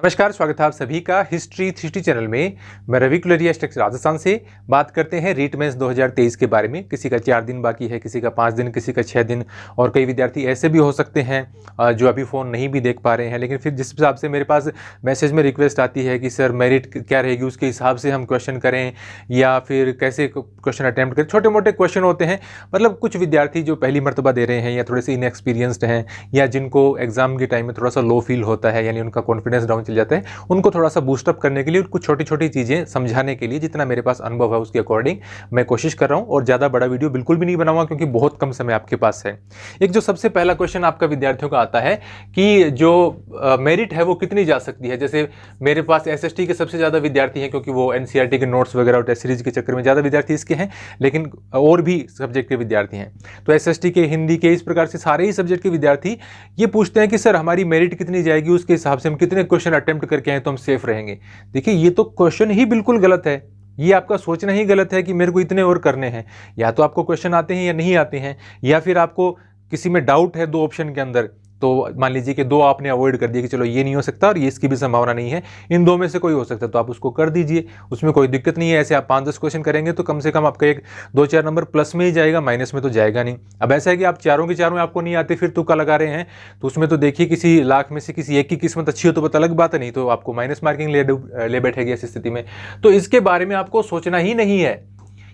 नमस्कार, स्वागत है आप सभी का हिस्ट्री 360 चैनल में। मैं रवि कुलरिया राजस्थान से बात करते हैं रीट मेंस 2023 के बारे में। किसी का 4 दिन बाकी है, किसी का 5 दिन, किसी का 6 दिन, और कई विद्यार्थी ऐसे भी हो सकते हैं जो अभी फ़ोन नहीं भी देख पा रहे हैं। लेकिन फिर जिस हिसाब से मेरे पास मैसेज में रिक्वेस्ट आती है कि सर मेरिट क्या रहेगी, उसके हिसाब से हम क्वेश्चन करें या फिर कैसे क्वेश्चन अटैम्प्ट करें। छोटे मोटे क्वेश्चन होते हैं, मतलब कुछ विद्यार्थी जो पहली मरतबा दे रहे हैं या थोड़े से इनएक्सपीरियंस्ड हैं या जिनको एग्जाम के टाइम में थोड़ा सा लो फील होता है, यानी उनका कॉन्फिडेंस डाउन चल जाता है, उनको थोड़ा सा बूस्टअप करने के लिए कुछ छोटी छोटी चीज़ें समझाने के लिए जितना मेरे पास अनुभव है उसके अकॉर्डिंग मैं कोशिश कर रहा हूं। और ज़्यादा बड़ा वीडियो बिल्कुल भी नहीं बनाऊंगा क्योंकि बहुत कम समय आपके पास है। एक जो सबसे पहला क्वेश्चन आपका विद्यार्थियों का आता है कि जो मेरिट है वो कितनी जा सकती है। जैसे मेरे पास एसएसटी के सबसे ज़्यादा विद्यार्थी हैं क्योंकि वो एनसीईआरटी के नोट्स वगैरह और टेस्ट सीरीज के चक्कर में ज़्यादा विद्यार्थी इसके हैं, लेकिन और भी सब्जेक्ट के विद्यार्थी हैं। तो एसएसटी के, हिंदी के, इस प्रकार से सारे ही सब्जेक्ट के विद्यार्थी ये पूछते हैं कि सर हमारी मेरिट कितनी जाएगी, उसके हिसाब से हम कितने क्वेश्चन अटेम्प्ट करके आए तो हम सेफ रहेंगे। देखिए, ये तो क्वेश्चन ही बिल्कुल गलत है। ये आपका सोचना ही गलत है कि मेरे को इतने और करने हैं। या तो आपको क्वेश्चन आते हैं या नहीं आते हैं, या फिर आपको किसी में डाउट है दो ऑप्शन के अंदर, तो मान लीजिए कि दो आपने अवॉइड कर दिया कि चलो ये नहीं हो सकता और ये इसकी भी संभावना नहीं है, इन दो में से कोई हो सकता है, तो आप उसको कर दीजिए, उसमें कोई दिक्कत नहीं है। ऐसे आप 5-10 क्वेश्चन करेंगे तो कम से कम आपका 1-2-4 नंबर प्लस में ही जाएगा, माइनस में तो जाएगा नहीं। अब ऐसा है कि आप चारों के चारों आपको नहीं आते, फिर तुक्का लगा रहे हैं, तो उसमें तो देखिए किसी लाख में से किसी एक की किस्मत अच्छी हो तो पता अलग बात है, नहीं तो आपको माइनस मार्किंग ले बैठेगी ऐसी स्थिति में। तो इसके बारे में आपको सोचना ही नहीं है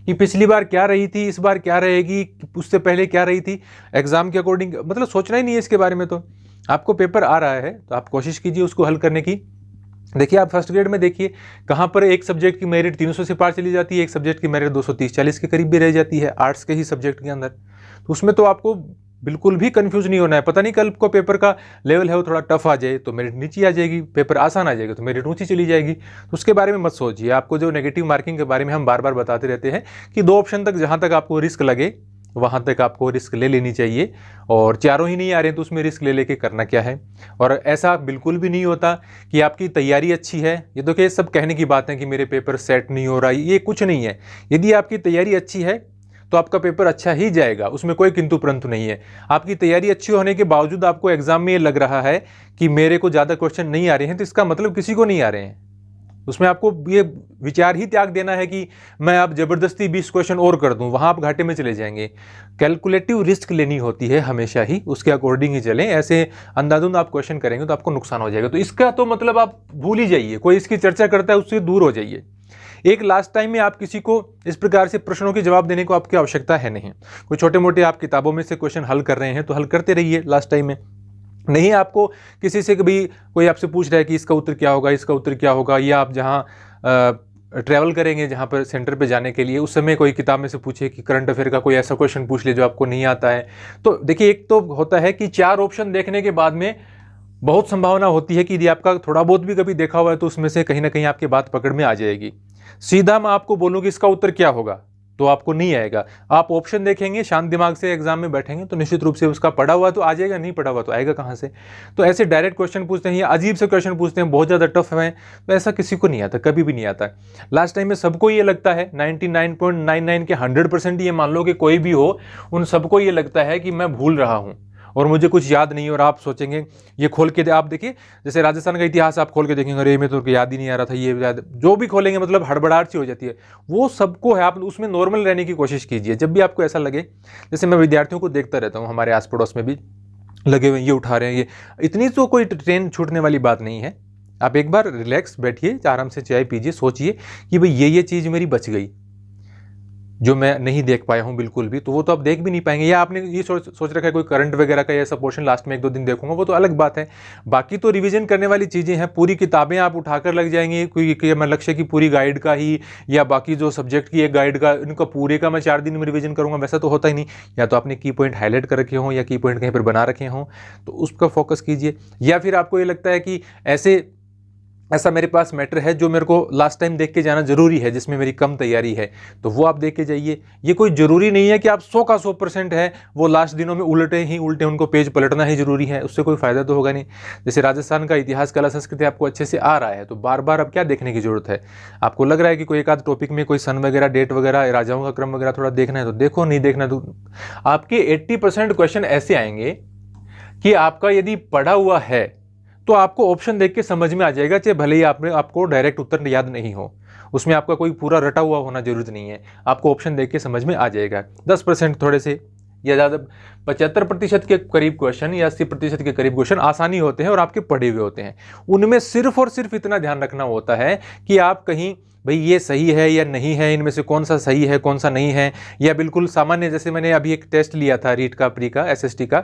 कि पिछली बार क्या रही थी, इस बार क्या रहेगी, उससे पहले क्या रही थी, एग्जाम के अकॉर्डिंग मतलब सोचना ही नहीं है इसके बारे में। तो आपको पेपर आ रहा है तो आप कोशिश कीजिए उसको हल करने की। देखिए, आप फर्स्ट ग्रेड में देखिए कहाँ पर एक सब्जेक्ट की मेरिट 300 से पार चली जाती है, एक सब्जेक्ट की मेरिट 230-40 के करीब भी रह जाती है, आर्ट्स के ही सब्जेक्ट के अंदर। तो उसमें तो आपको बिल्कुल भी कंफ्यूज नहीं होना है। पता नहीं कल को पेपर का लेवल है वो थोड़ा टफ आ जाए तो मेरिट नीचे आ जाएगी, पेपर आसान आ जाएगा तो मेरिट ऊंची चली जाएगी। तो उसके बारे में मत सोचिए। आपको जो नेगेटिव मार्किंग के बारे में हम बार बार बताते रहते हैं कि 2 ऑप्शन तक जहाँ तक आपको रिस्क लगे वहाँ तक आपको रिस्क ले लेनी चाहिए, और चारों ही नहीं आ रहे हैं तो उसमें रिस्क ले लेके करना क्या है। और ऐसा बिल्कुल भी नहीं होता कि आपकी तैयारी अच्छी है, ये तो कि सब कहने की बात है कि मेरे पेपर सेट नहीं हो रहा, ये कुछ नहीं है। यदि आपकी तैयारी अच्छी है तो आपका पेपर अच्छा ही जाएगा, उसमें कोई किंतु परंतु नहीं है। आपकी तैयारी अच्छी होने के बावजूद आपको एग्जाम में ये लग रहा है कि मेरे को ज़्यादा क्वेश्चन नहीं आ रहे हैं, तो इसका मतलब किसी को नहीं आ रहे हैं। उसमें आपको ये विचार ही त्याग देना है कि मैं अब जबरदस्ती 20 क्वेश्चन और कर दूं, वहां आप घाटे में चले जाएंगे। कैलकुलेटिव रिस्क लेनी होती है हमेशा ही, उसके अकॉर्डिंग ही चलें। ऐसे अंधाधुंध आप क्वेश्चन करेंगे तो आपको नुकसान हो जाएगा। तो इसका तो मतलब आप भूल ही जाइए, कोई इसकी चर्चा करता है उससे दूर हो जाइए। एक लास्ट टाइम में आप किसी को इस प्रकार से प्रश्नों के जवाब देने को आपकी आवश्यकता है नहीं। कोई छोटे मोटे आप किताबों में से क्वेश्चन हल कर रहे हैं तो हल करते रहिए लास्ट टाइम में। नहीं, आपको किसी से कभी कोई आपसे पूछ रहा है कि इसका उत्तर क्या होगा, इसका उत्तर क्या होगा, या आप जहाँ ट्रैवल करेंगे जहाँ पर सेंटर पे जाने के लिए, उस समय कोई किताब में से पूछे कि करंट अफेयर का कोई ऐसा क्वेश्चन पूछ ले जो आपको नहीं आता है। तो देखिए, एक तो होता है कि 4 ऑप्शन देखने के बाद में बहुत संभावना होती है कि यदि आपका थोड़ा बहुत भी कभी देखा हुआ है तो उसमें से कहीं ना कहीं आपकी बात पकड़ में आ जाएगी। सीधा मैं आपको बोलूँगी इसका उत्तर क्या होगा तो आपको नहीं आएगा। आप ऑप्शन देखेंगे, शांत दिमाग से एग्जाम में बैठेंगे तो निश्चित रूप से उसका पढ़ा हुआ तो आ जाएगा, नहीं पढ़ा हुआ तो आएगा कहाँ से। तो ऐसे डायरेक्ट क्वेश्चन पूछते हैं या अजीब से क्वेश्चन पूछते हैं, बहुत ज़्यादा टफ है, तो ऐसा किसी को नहीं आता, कभी भी नहीं आता। लास्ट टाइम में सबको ये लगता है, 99.99 के 100% ये मान लो कि कोई भी हो, उन सबको ये लगता है कि मैं भूल रहा हूँ और मुझे कुछ याद नहीं। और आप सोचेंगे, ये खोल के आप देखिए, जैसे राजस्थान का इतिहास आप खोल के देखेंगे, अरे मैं तो याद ही नहीं आ रहा था, ये याद, जो भी खोलेंगे मतलब हड़बड़ाहट सी हो जाती है। वो सबको है, आप उसमें नॉर्मल रहने की कोशिश कीजिए। जब भी आपको ऐसा लगे, जैसे मैं विद्यार्थियों को देखता रहता हूँ, हमारे आस पड़ोस में भी लगे हुए, ये उठा रहे हैं, ये इतनी तो कोई ट्रेन छूटने वाली बात नहीं है। आप एक बार रिलैक्स बैठिए, आराम से चाय पीजिए, सोचिए कि भाई ये चीज़ मेरी बच गई जो मैं नहीं देख पाया हूं बिल्कुल भी, तो वो तो आप देख भी नहीं पाएंगे। या आपने ये सोच रखा है कोई करंट वगैरह का ऐसा पोर्शन लास्ट में 1-2 दिन देखूंगा, वो तो अलग बात है। बाकी तो रिवीजन करने वाली चीज़ें हैं, पूरी किताबें आप उठाकर लग जाएंगे, कोई मैं लक्ष्य की पूरी गाइड का ही या बाकी जो सब्जेक्ट की एक गाइड का, इनका पूरे का मैं 4 दिन में रिविजन करूँगा, वैसा तो होता ही नहीं। या तो आपने की पॉइंट हाईलाइट कर रखे हों या की पॉइंट कहीं पर बना रखे हों तो उस पर फोकस कीजिए। या फिर आपको ये लगता है कि ऐसा मेरे पास मैटर है जो मेरे को लास्ट टाइम देख के जाना जरूरी है, जिसमें मेरी कम तैयारी है, तो वो आप देख के जाइए। ये कोई जरूरी नहीं है कि आप 100 का 100% है, वो लास्ट दिनों में उल्टे उनको पेज पलटना ही जरूरी है, उससे कोई फायदा तो होगा नहीं। जैसे राजस्थान का इतिहास, कला, संस्कृति आपको अच्छे से आ रहा है तो बार बार अब क्या देखने की जरूरत है। आपको लग रहा है कि कोई एक आध टॉपिक में कोई सन वगैरह, डेट वगैरह, राजाओं का क्रम वगैरह थोड़ा देखना है तो देखो, नहीं देखना तो आपके 80% क्वेश्चन ऐसे आएंगे कि आपका यदि पढ़ा हुआ है तो आपको ऑप्शन देख के समझ में आ जाएगा, चाहे भले ही आपको डायरेक्ट उत्तर याद नहीं हो, उसमें आपका कोई पूरा रटा हुआ होना जरूरत नहीं है, आपको ऑप्शन देख के समझ में आ जाएगा। 10% थोड़े से या ज़्यादा 75% के करीब क्वेश्चन या 80% के करीब क्वेश्चन आसानी होते हैं और आपके पढ़े हुए होते हैं। उनमें सिर्फ और सिर्फ इतना ध्यान रखना होता है कि आप कहीं भाई ये सही है या नहीं है, इनमें से कौन सा सही है कौन सा नहीं है, या बिल्कुल सामान्य। जैसे मैंने अभी एक टेस्ट लिया था रीट का, प्री का, SST का,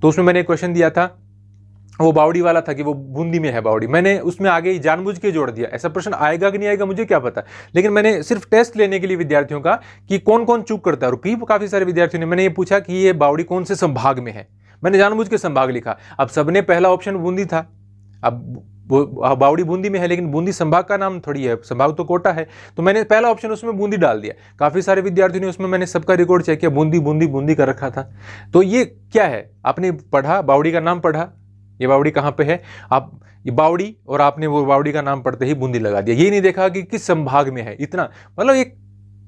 तो उसमें मैंने क्वेश्चन दिया था, वो बावड़ी वाला था कि वो बूंदी में है बावड़ी, मैंने उसमें आगे ही जानबूझ के जोड़ दिया। ऐसा प्रश्न आएगा कि नहीं आएगा मुझे क्या पता, लेकिन मैंने सिर्फ टेस्ट लेने के लिए विद्यार्थियों का कि कौन कौन चूक करता है, और काफी सारे विद्यार्थियों ने मैंने ये पूछा कि ये बावड़ी कौन से संभाग में है, मैंने जानबूझ के संभाग लिखा। अब सबने पहला ऑप्शन बूंदी था, अब बावड़ी बूंदी में है, लेकिन बूंदी संभाग का नाम थोड़ी है, संभाग तो कोटा है, तो मैंने पहला ऑप्शन उसमें बूंदी डाल दिया। काफी सारे विद्यार्थियों ने उसमें, मैंने सबका रिकॉर्ड चेक किया, बूंदी बूंदी बूंदी कर रखा था। तो ये क्या है, आपने पढ़ा, बावड़ी का नाम पढ़ा, ये बावड़ी कहाँ पे है, आप ये बावड़ी, और आपने वो बावड़ी का नाम पढ़ते ही बूंदी लगा दिया, ये नहीं देखा कि किस संभाग में है। इतना मतलब एक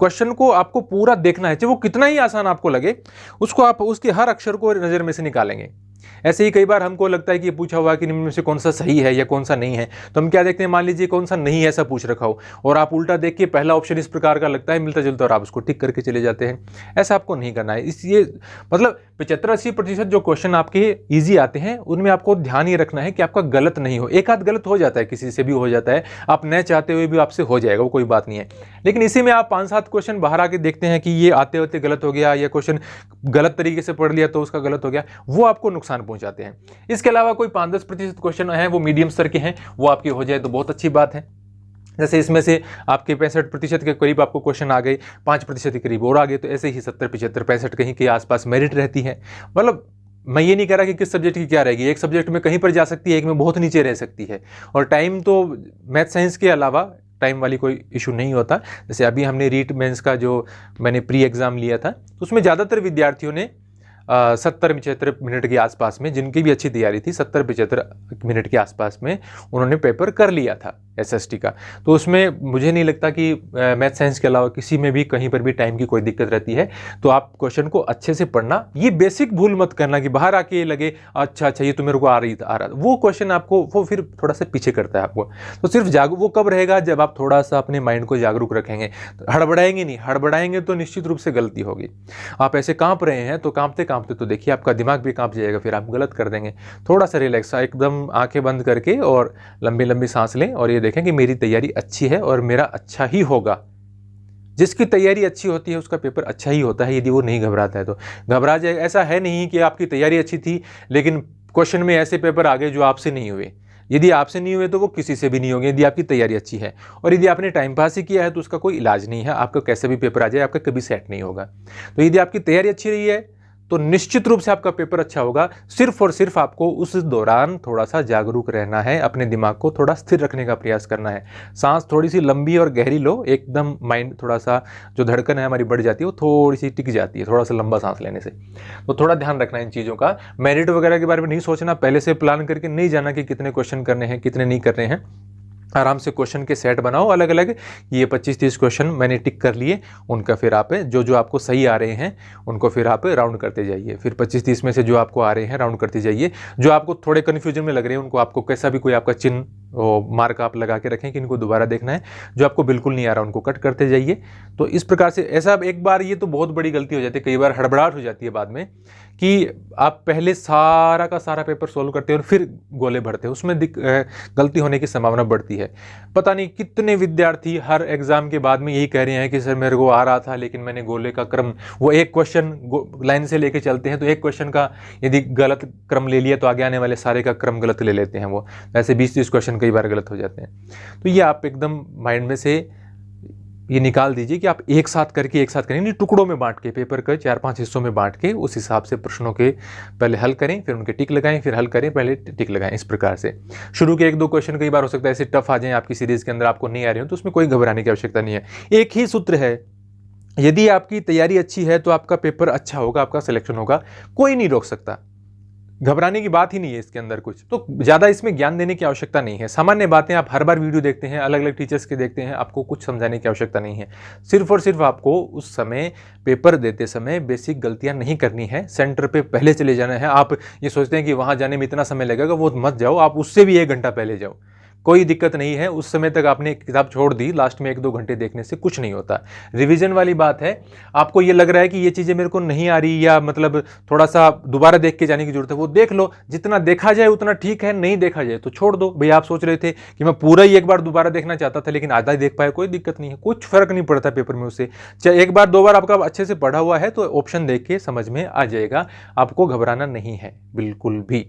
क्वेश्चन को आपको पूरा देखना है, चाहे वो कितना ही आसान आपको लगे, उसको आप उसके हर अक्षर को नजर में से निकालेंगे। ऐसे ही कई बार हमको लगता है कि ये पूछा हुआ कि निम्न में से कौन सा सही है या कौन सा नहीं है, तो हम क्या देखते हैं, मान लीजिए कौन सा नहीं है ऐसा पूछ रखा हो, और आप उल्टा देख के पहला ऑप्शन इस प्रकार का लगता है मिलता जुलता, और आप उसको टिक करके चले जाते हैं। ऐसा आपको नहीं करना है। इसलिए मतलब 75-80% जो क्वेश्चन आपके ईजी आते हैं उनमें आपको ध्यान ये रखना है कि आपका गलत नहीं हो। एक आध गलत हो जाता है, किसी से भी हो जाता है, आप न चाहते हुए भी आपसे हो जाएगा, वो कोई बात नहीं है। लेकिन इसी में आप 5-7 क्वेश्चन बाहर आके देखते हैं कि ये आते होते गलत हो गया, या क्वेश्चन गलत तरीके से पढ़ लिया तो उसका गलत हो गया, वो आपको नुकसान पहुंचाते हैं। इसके अलावा कोई 5-10% क्वेश्चन है वो मीडियम स्तर के हैं, वो आपके हो जाए तो बहुत अच्छी बात है। जैसे इसमें से आपके 65% के करीब आपको क्वेश्चन आ गए, 5% के करीब और आ गए, तो ऐसे ही 70, 75, 65 कहीं के आसपास मेरिट रहती है। मतलब मैं ये नहीं कह रहा कि किस सब्जेक्ट की क्या रहेगी, एक सब्जेक्ट में कहीं पर जा सकती है, एक में बहुत नीचे रह सकती है। और टाइम तो मैथ साइंस के अलावा टाइम वाली कोई इशू नहीं होता। जैसे अभी हमने रीट मेंस का जो मैंने प्री एग्जाम लिया था, तो उसमें ज़्यादातर विद्यार्थियों ने 70-75 मिनट के आसपास में, जिनकी भी अच्छी तैयारी थी, 70-75 मिनट के आसपास में उन्होंने पेपर कर लिया था SST का। तो उसमें मुझे नहीं लगता कि मैथ साइंस के अलावा किसी में भी कहीं पर भी टाइम की कोई दिक्कत रहती है। तो आप क्वेश्चन को अच्छे से पढ़ना, ये बेसिक भूल मत करना कि बाहर आके लगे अच्छा ये तो मेरे को आ रहा, वो क्वेश्चन आपको वो फिर थोड़ा सा पीछे करता है आपको। तो सिर्फ वो कब रहेगा, जब आप थोड़ा सा अपने माइंड को जागरूक रखेंगे, हड़बड़ाएंगे नहीं, हड़बड़ाएंगे तो निश्चित रूप से गलती होगी। आप ऐसे कांप रहे हैं तो कांपते कांपते तो देखिए आपका दिमाग भी कांप जाएगा, फिर आप गलत कर देंगे। थोड़ा सा रिलैक्स, एकदम आंखें बंद करके और लंबी लंबी सांस लें, और ये देखें कि मेरी तैयारी अच्छी है और मेरा अच्छा ही होगा। जिसकी तैयारी अच्छी होती है उसका पेपर अच्छा ही होता है, यदि वो नहीं घबराता है तो। घबरा जाए, ऐसा है नहीं कि आपकी तैयारी अच्छी थी लेकिन क्वेश्चन में ऐसे पेपर आ गए जो आपसे नहीं हुए। यदि आपसे नहीं हुए तो वो किसी से भी नहीं होंगे, यदि आपकी तैयारी अच्छी है। और यदि आपने टाइम पास ही किया है तो उसका कोई इलाज नहीं है, आपका कैसे भी पेपर आ जाए आपका कभी सेट नहीं होगा। तो यदि आपकी तैयारी अच्छी रही है तो निश्चित रूप से आपका पेपर अच्छा होगा। सिर्फ और सिर्फ आपको उस दौरान थोड़ा सा जागरूक रहना है, अपने दिमाग को थोड़ा स्थिर रखने का प्रयास करना है। सांस थोड़ी सी लंबी और गहरी लो, एकदम माइंड थोड़ा सा जो धड़कन है हमारी बढ़ जाती है वो थोड़ी सी टिक जाती है थोड़ा सा लंबा सांस लेने से। तो थोड़ा ध्यान रखना इन चीज़ों का। मेरिट वगैरह के बारे में नहीं सोचना, पहले से प्लान करके नहीं जाना कि कितने क्वेश्चन करने हैं कितने नहीं करने हैं। आराम से क्वेश्चन के सेट बनाओ अलग अलग, ये 25-30 क्वेश्चन मैंने टिक कर लिए, उनका फिर आप जो जो आपको सही आ रहे हैं उनको फिर आप राउंड करते जाइए। फिर 25-30 में से जो आपको आ रहे हैं राउंड करते जाइए। जो आपको थोड़े कन्फ्यूजन में लग रहे हैं उनको आपको कैसा भी कोई आपका चिन्ह मार्क आप लगा के रखें कि इनको दोबारा देखना है। जो आपको बिल्कुल नहीं आ रहा उनको कट करते जाइए। तो इस प्रकार से ऐसा एक बार ये तो बहुत बड़ी गलती हो जाती है, कई बार हड़बड़ाहट हो जाती है बाद में कि आप पहले सारा का सारा पेपर सोल्व करते हैं और फिर गोले भरते हैं, उसमें गलती होने की संभावना बढ़ती है। पता नहीं कितने विद्यार्थी हर एग्जाम के बाद में यही कह रहे हैं कि सर मेरे को आ रहा था लेकिन मैंने गोले का क्रम, वो एक क्वेश्चन लाइन से लेके चलते हैं तो एक क्वेश्चन का यदि गलत क्रम ले लिया तो आगे आने वाले सारे का क्रम गलत ले लेते हैं। वो ऐसे 20-30 क्वेश्चन कई बार गलत हो जाते हैं। तो ये आप एकदम माइंड में से ये निकाल दीजिए कि आप एक साथ करें, नहीं टुकड़ों में बांट के, पेपर के 4-5 हिस्सों में बांट के उस हिसाब से प्रश्नों के पहले हल करें, फिर उनके टिक लगाएं, फिर हल करें, पहले टिक लगाएं। इस प्रकार से शुरू के 1-2 क्वेश्चन कई बार हो सकता है ऐसे टफ आ जाएं आपकी सीरीज के अंदर, आपको नहीं आ रही हो तो उसमें कोई घबराने की आवश्यकता नहीं है। एक ही सूत्र है, यदि आपकी तैयारी अच्छी है तो आपका पेपर अच्छा होगा, आपका सिलेक्शन होगा, कोई नहीं रोक सकता। घबराने की बात ही नहीं है इसके अंदर कुछ, तो ज़्यादा इसमें ज्ञान देने की आवश्यकता नहीं है। सामान्य बातें आप हर बार वीडियो देखते हैं, अलग अलग टीचर्स के देखते हैं, आपको कुछ समझाने की आवश्यकता नहीं है। सिर्फ और सिर्फ आपको उस समय पेपर देते समय बेसिक गलतियां नहीं करनी है, सेंटर पे पहले चले जाना है। आप ये सोचते हैं कि वहाँ जाने में इतना समय लगेगा, वो मत जाओ, आप उससे भी 1 घंटा पहले जाओ, कोई दिक्कत नहीं है। उस समय तक आपने किताब छोड़ दी, लास्ट में 1-2 घंटे देखने से कुछ नहीं होता। रिवीजन वाली बात है, आपको ये लग रहा है कि ये चीज़ें मेरे को नहीं आ रही, या मतलब थोड़ा सा दोबारा देख के जाने की जरूरत है, वो देख लो, जितना देखा जाए उतना ठीक है, नहीं देखा जाए तो छोड़ दो। भैया आप सोच रहे थे कि मैं पूरा ही एक बार दोबारा देखना चाहता था लेकिन आधा ही देख पाया, कोई दिक्कत नहीं है, कुछ फर्क नहीं पड़ता पेपर में उससे। चाहे 1 बार 2 बार आपका अच्छे से पढ़ा हुआ है तो ऑप्शन देख के समझ में आ जाएगा, आपको घबराना नहीं है बिल्कुल भी,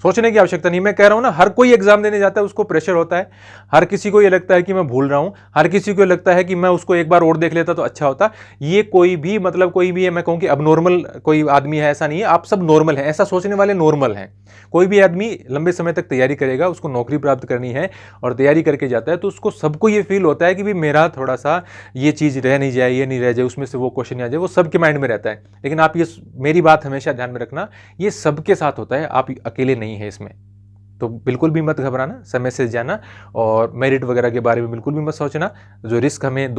सोचने की आवश्यकता नहीं। मैं कह रहा हूं ना, हर कोई एग्जाम देने जाता है, उसको प्रेशर होता है, हर किसी को ये लगता है कि मैं भूल रहा हूं, हर किसी को लगता है कि मैं उसको एक बार और देख लेता तो अच्छा होता। ये कोई भी मतलब कोई भी है, मैं कहूं कि अब नॉर्मल कोई आदमी है ऐसा नहीं है, आप सब नॉर्मल हैं, ऐसा सोचने वाले नॉर्मल हैं। कोई भी आदमी लंबे समय तक तैयारी करेगा, उसको नौकरी प्राप्त करनी है और तैयारी करके जाता है, तो उसको सबको ये फील होता है कि भी मेरा थोड़ा सा ये चीज़ रह नहीं जाए, ये नहीं रह जाए, उसमें से वो क्वेश्चन आ जाए, वो सबके माइंड में रहता है। लेकिन आप ये मेरी बात हमेशा ध्यान में रखना, ये सबके साथ होता है, आप अकेले नहीं है इसमें। तो बिल्कुल भी मत घबराना, समय से जाना, और मेरिट वगैरह के बारे में बिल्कुल भी मत सोचना। जो रिस्क हमें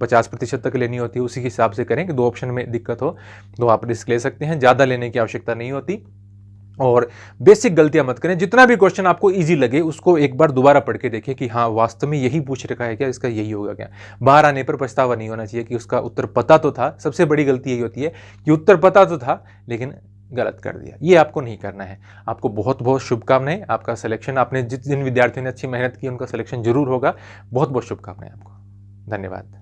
50% तक लेनी होती है उसी के हिसाब से करें कि 2 ऑप्शन में दिक्कत हो तो आप रिस्क ले सकते हैं, ज़्यादा लेने की आवश्यकता नहीं होती। और बेसिक गलतियां मत करें, जितना भी क्वेश्चन आपको इजी लगे उसको एक बार दोबारा पढ़ के देखें कि हाँ वास्तव में यही पूछ रखा है क्या, इसका यही होगा क्या। बाहर आने पर पछतावा नहीं होना चाहिए कि उसका उत्तर पता तो था। सबसे बड़ी गलती यही होती है कि उत्तर पता तो था लेकिन गलत कर दिया। ये आपको नहीं करना है। आपको बहुत बहुत शुभकामनाएं, आपका सिलेक्शन, आपने जिन विद्यार्थियों ने अच्छी मेहनत की उनका सिलेक्शन जरूर होगा। बहुत बहुत शुभकामनाएं आपको। धन्यवाद।